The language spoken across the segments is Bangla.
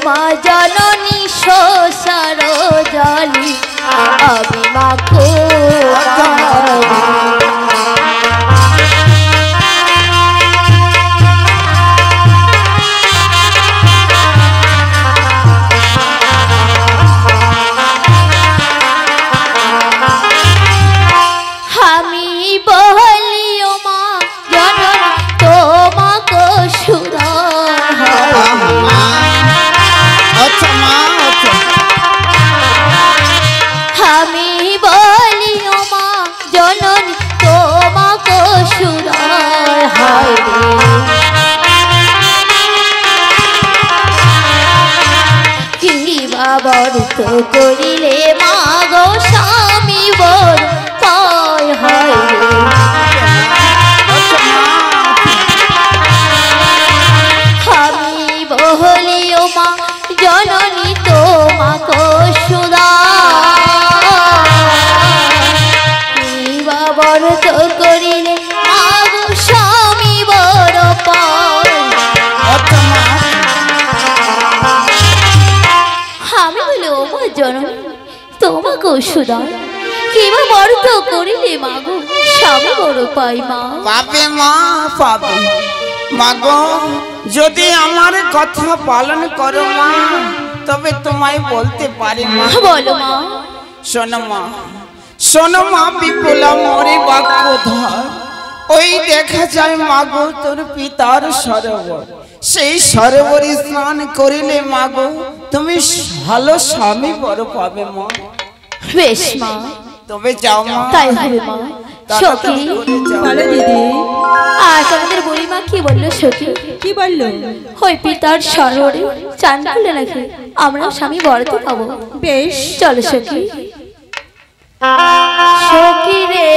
মা জননী শোষার জলি আমি মাখো বরত করিলে মাগো স্বামী বর পায় হয় আমি বহলিও মা জননী তোমাকে সুদা বরত করিলে মাগো স্বামী বর পায় জননী তোমাকে সুদা কিবা বরত করিলে মাগো স্বামী বড় পাই মা পাবে মা পাবে মাগো যদি আমার কথা পালন করো মা তবে তোমায় বলতে পারি মা বলো মা শোনো মা বিপুলা মোরে বাক্যধর ওই দেখা যায় মাগো তোর পিতার সরোবর সেই সরোবরে স্নান করিলে মাগো তুমি ভালো স্বামী বড় পাবে মা বেশ মা তবে যাও মা তাই হবে মা সখী বলো দিদি আজ আমাদের বুড়িমা কি বললো সখী কি বললো ওই পিতার সরোবরে চান করলে নাকি আমরা স্বামী বরতে পাবো বেশ চলো সখী সখী রে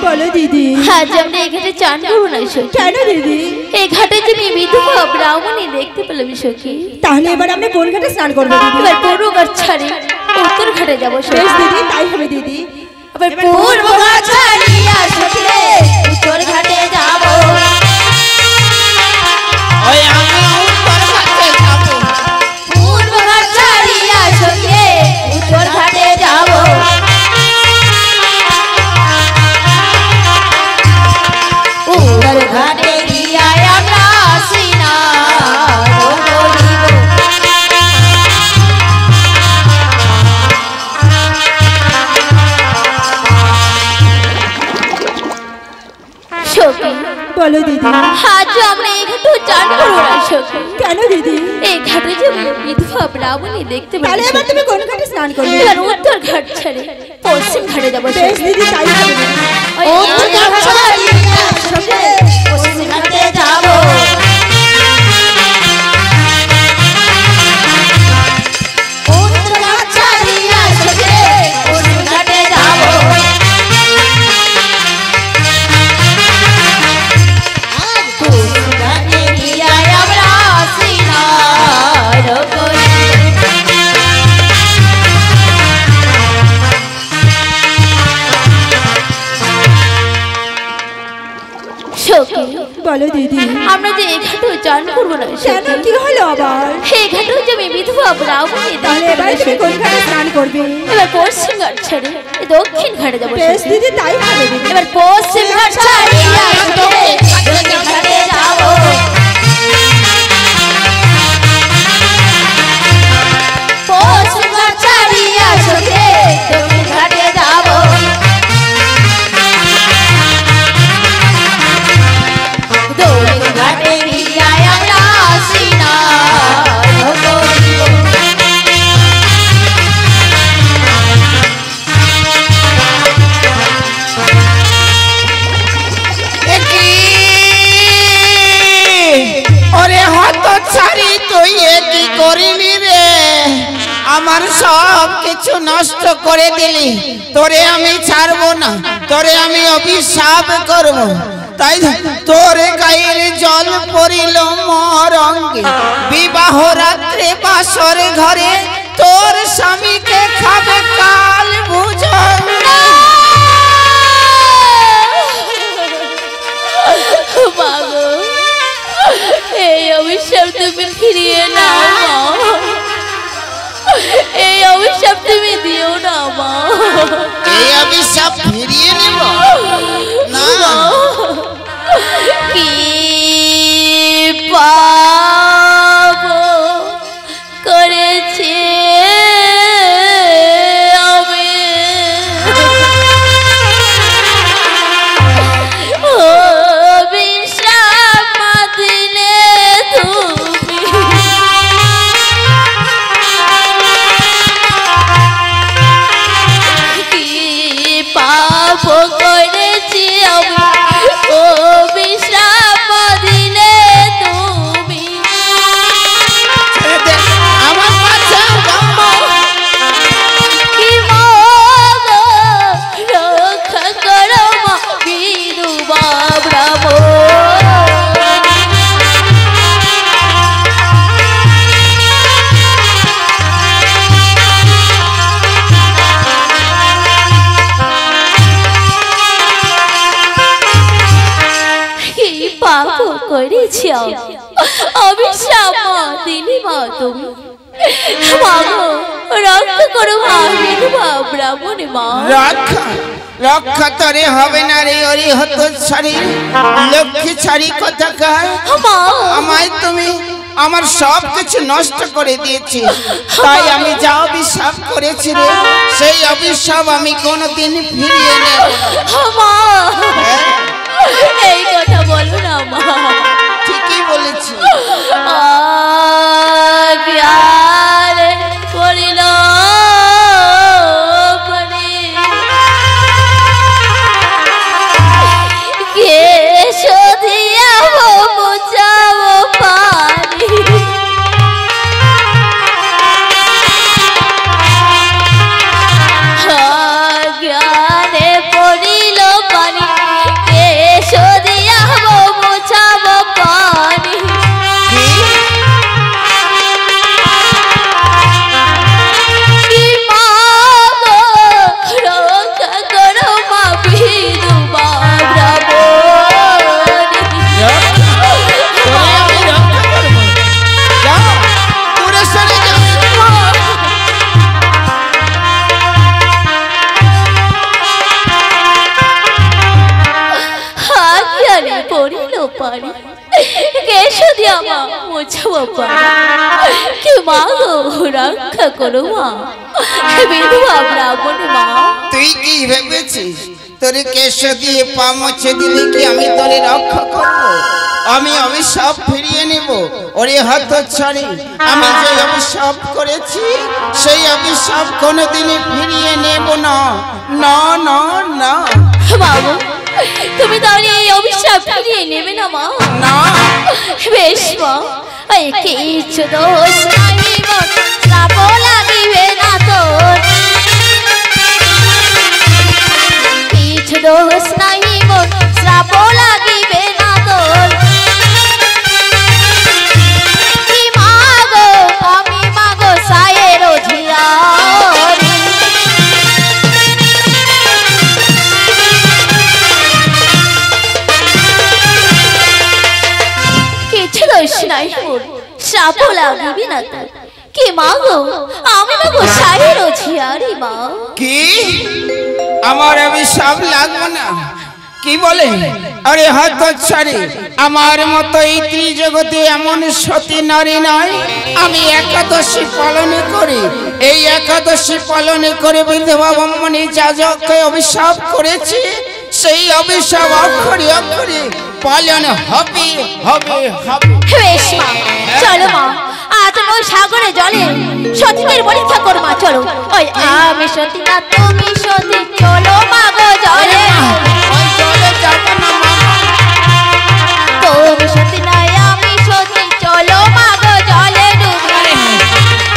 বলো দিদি আজ আমরা এখানে চান করবো না সখী কেন দিদি এই ঘাটে যে আমি বিধবা ব্রাহ্মণী দেখতে পেলাম সখী তাহলে এবার আমরা কোন ঘাটে স্নান করবো দিদি এবার পূর্ব ঘাট ছাড়ি উত্তর ঘাটে যাবো বেশ দিদি তাই হবে দিদি এবার পূর্ব ঘাট ছাড়িয়া সখী রে উত্তর ঘাটে যাবো ওই আমি উত্তর ঘাটে যাব পূর্ব ঘাট ছাড়িয়া সখী রে উত্তর ঘাটে যাবো উত্তর ঘাটে গিয়া আমরা স্নান করিব সখী বলো দিদি আজ আমরা এই ঘাটে চান করবো না সখী কেন দিদি এই ঘাটে যে বিধবা ব্রাহ্মণী দেখতে তাহলে পেলাম এবার তুমি কোন ঘাটে স্নান করবে এবার উত্তর ঘাট ছেড়ে পশ্চিম ঘাটে যাবো বেশ দিদি তাই হবে উত্তর ঘাট ছাড়িয়া সখী রে পশ্চিম ঘাটে যাবো সখী বলো দিদি আমরা যে এই ঘাটেও চান করবো না কেন সখী কি হলো আবার এই ঘাটেও যে আমি বিধবা ব্রাহ্মণী তাহলে এবার তুমি কোন ঘাটে স্নান করবে এবার পশ্চিম ঘাট ছেড়ে এই দক্ষিণ ঘাটে যাবো বেশ সখী। দিদি তাই হবে দিদি এবার পশ্চিম ঘাট ছাড়িয়া দক্ষিণ ঘাটে যাবো পশ্চিম ঘাট ছাড়িয়া সখী দক্ষিণ ঘাটে যাবো দক্ষিণ ঘাটে গিয়া আমরা স্নান করিব। ওরে হত ছাড়ি তুই কি করিলি রে আমার সব কিছু নষ্ট করে দিলি তোরে আমি ছাড়বো না তোরে আমি অভিশাপ করব তাই তোর গায়ের জল পড়িল মোর অঙ্গে বিবাহ রাত্রে বাসর ঘরে তোর স্বামীকে খাবে কাল বুঝন মাগো এই অভিশাপ তুমি ফিরিয়ে নাও মা এই অভিশাপ তুমি দিও না মা এই অভিশাপ ফিরিয়ে নেব না কি পাপ করেছে আমি অভিশাপ দিলে তুমি কি পাপ করেছি আমি অভিশাপ দিলে তুমি আমার বাচ্চা কি মাগো রক্ষা করো মা বিধবা ব্রাহ্মণ কি পাপ করেছি অভিশাপ দিলি মা তুমি মাগো রক্ষা করো মা বিধবা ব্রাহ্মণ মা রক্ষা রক্ষা তরে হবে না রে ওরে হত ছাড়ি লক্ষ্মী ছাড়ি কোথাকার মা আমায় তুমি আমার সব কিছু নষ্ট করে দিয়েছি তাই আমি যা অভিশাপ করেছি রে সেই অভিশাপ আমি কোনোদিন ফিরিয়ে নেব না। মা হ্যাঁ, এই কথা বলো না মা ঠিকই বলেছি প্যার করিল পরে কে শোধিয়া বুঝাবো পারি জ্ঞানে পড়িল পানি কে শোধিয়া বুঝাবো পানি কি মাগো রক্ষা করো মা বিধবা ব্রাহ্মণ তোরে আমি রক্ষা করবো যাও দূরে সরে যাও হাতিয়ারে পড়িল পারি কেশো দিয়া মা মোছাবো পারি কি মা গো রক্ষা করো মা বিধবা ব্রাহ্মণ মা তুই কি ভেবেছিস তোরে কেশ দিয়ে পা মুছে দিলে কি আমি তোরে রক্ষা করব আমি অভিশাপ ফিরিয়ে নেব ওরে হাত ছাড়ি আমি যে অভিশাপ করেছি সেই অভিশাপ কোনোদিনই ফিরিয়ে নেব না না না না বাবু তুমি তাহলে এই অভিশাপ ফিরিয়ে নেবে না মা না বেশ মা কিছু দোষ নাই মন শ্রাপ লাগিবে না তোর কিছু দোষ নাই মন শ্রাপ লাগিবে না তোর কি মাগো আমি মাগো সায়ের ঝিয়ারি সাপও লাগবে না তো। কি মা গো, আমি না গো সাহের ঝিয়ারি মা। কি আমার অভিশাপ লাগবে না? কি বলে? আরে হতচ্ছাড়ি, আমার মতো এই ত্রিজগতে এমন সতী নারী নয়। আমি একাদশী পালন করি, এই একাদশী পালন করে বিধবা ব্রাহ্মণী যাজককে অভিশাপ করেছি। সেই অভিশাপ অক্ষরে অক্ষরে পালন হবে হবে হবে। বেশ মা, চলো মা, আজ ওই সাগরে জলে সতীদের পরীক্ষা করো মা। চলো, ওই আমি সতী না তুমি সতী, চলো মা গো জলে। ওই জলে যাবো না মা, তুমি সতী নাই আমি সতী, চলো মা গো জলে ডুবে।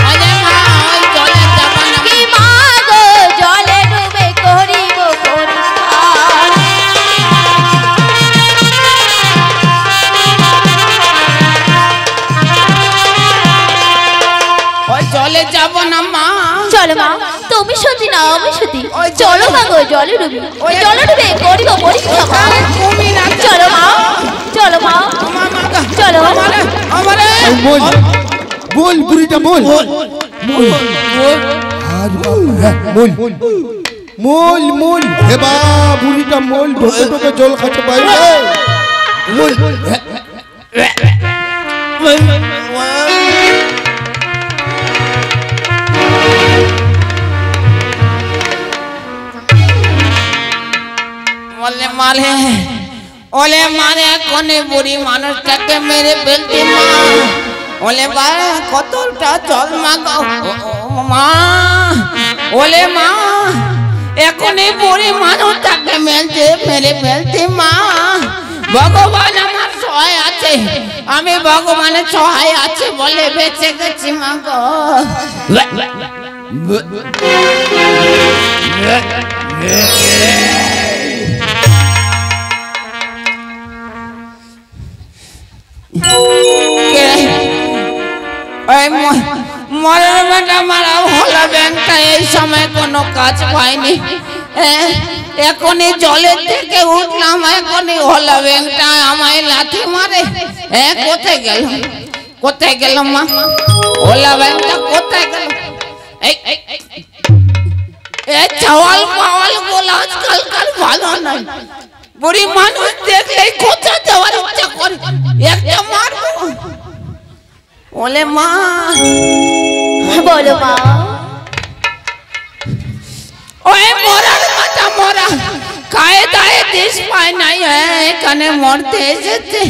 ওরে মা, ওই জলে যাবো না। কি মা গো জলে ডুবে করিব পরীক্ষা। ওই জলে যাবো না মা। চলো মা, তুমি সতী না আমি সতী, ওই চলো মা গো জলে ডুবে। ওই জলে ডুবে করিব পরীক্ষা মা। ওখানে কুমির আছে। চলো মা, চলো মা, আমার মা গো, চলো। আমারে আমারে বল বল বুড়িটা বল বল বল বল। আর বল মোল মোল হেবা বুড়িটা মোল ঢোকে ঢোকে জল খাচ্ছে বাইরে মোল ওলে মারে, ওলে মারে, কোনে বুড়ি মানুষটাকে মেরে ফেলতে মা। ওলে বা কতটা জল মাগাও মা। ওলে মা, এখনই বুড়ি মানুষটাকে মেরে ফেলতে মা। ভগবান আমার সহায় আছে, আমি ভগবানের সহায় আছে বলে বেঁচে গেছি মা গো। মরার বেটা মারা হলা ব্যাংকটা এই সময় কোনো কাজ পায়নি। এখনই জলের থেকে উঠলাম, এখনই হলা ব্যাংকটা আমায় লাথি মারে। কোথায় গেল, কোথায় গেল মা? হলা ব্যাংকটা কোথায় গেল? চাওয়াল পাওয়াল বলে আজকালকার ভালো নয়। বুড়ি মানুষ দেখলে কোথা যাওয়ার ইচ্ছা করে, একটা মারবো। ওলে মা, বলো মা। ওই মরার মাথা মরা, গায়ে দায়ে দেশ পায় নাই, এখানে মরতে এসেছে।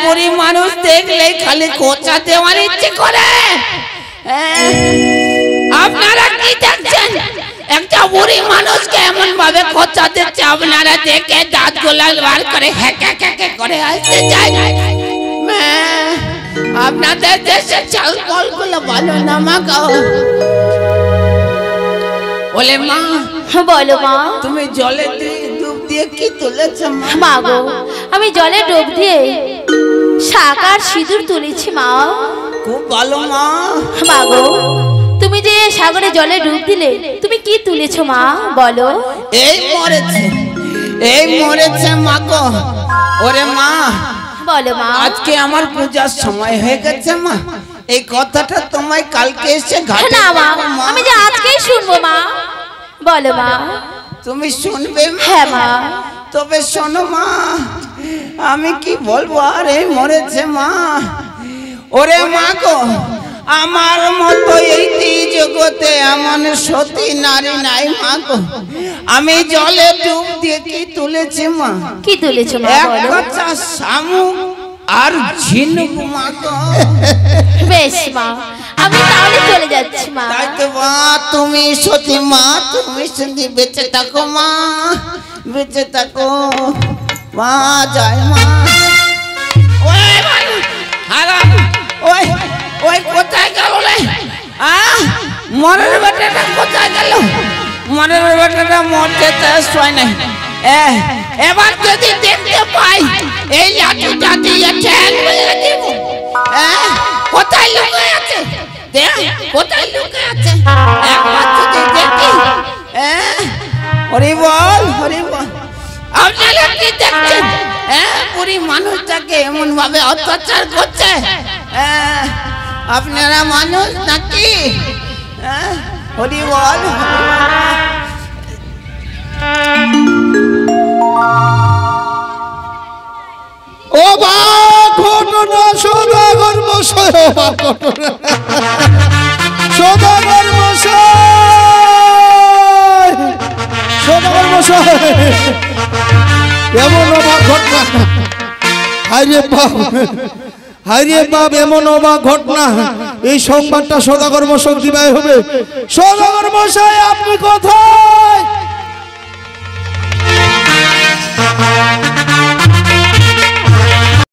বুড়ি মানুষ দেখলে খালি কোচা দেওয়ার ইচ্ছে করে। আপনারা কি দেখছেন? একটা বুড়ি মানুষকে এমন ভাবে কোচা দিচ্ছে, আপনারা দেখে দাঁত গোলাল বার করে হ্যাঁকে হ্যাঁকে করে আসতে চাই। আপনাদের দেশের চাল কলগুলো ভালো না মা গো। ওলে মা, বলো মা। তুমি জলে ডুব দিয়ে কি তুলেছ মা? মা গো, আমি জলে ডুব দিয়ে শাক আর সিঁদুর তুলেছি মা। খুব ভালো মা। মা গো, তুমি যে সাগরে জলে ডুব দিলে, তুমি কি তুলেছো মা বলো? এই মরেছে, এই মরেছে মা গো। ওরে মা, বলো মা। আজকে আমার পূজার সময় হয়ে গেছে মা। এই কথাটা তোমায় কালকে এসে ঘাটে না মা, বলবো মা। আমি যে আজকেই শুনবো মা। বলো মা। তুমি শুনবে মা? হ্যাঁ মা। তবে শোনো মা, আমি কি বলবো, আর এই মরেছে মা। ওরে মা গো, আমার মতো এই জগতে এমন সতী নারী নাই মা গো। আমি জলে ডুব দিয়ে কি তুলেছি মা? কি তুলেছো মা এক বলো? কথা শামুক আর ঝিনুক মা গো। বেশ মা, আমি তাহলে চলে যাচ্ছি মা। তাই তো মা, তুমি সতী মা, তুমি সতী, বেঁচে থাকো মা, বেঁচে থাকো মা। যায় মা। ওই হারাম, ওই ওই কোথায় গেল রে? মরার বেটাটা কোথায় গেল? মরার বেটাটা মরতে চায় নাই। এবার যদি দেখতে পাই, এই লাঠিটা দিয়ে ঠ্যাং মেরে দেব। কোথায় লুকিয়ে আছে? দেখ কোথায় লুকিয়ে আছে, একবার যদি দেখি। হরি বল, হরি বল। আপনারা কি দেখছেন? বুড়ি মানুষটাকে এমন ভাবে অত্যাচার করছে। আপনারা মানুষ নাকি? হরি বল। ও বা ঘটনা সদাগর মশাই, ও বা ঘটনা সদাগর মশাই, সদাগর মশাই, এমন অবাক ঘটনা। হাইরে বাপ, হাইরে বাপ, এমন অবাক ঘটনা। এই সংবাদটা সদাগর মশাই দিবাই হবে। সদাগর মশাই আপনি কোথায়?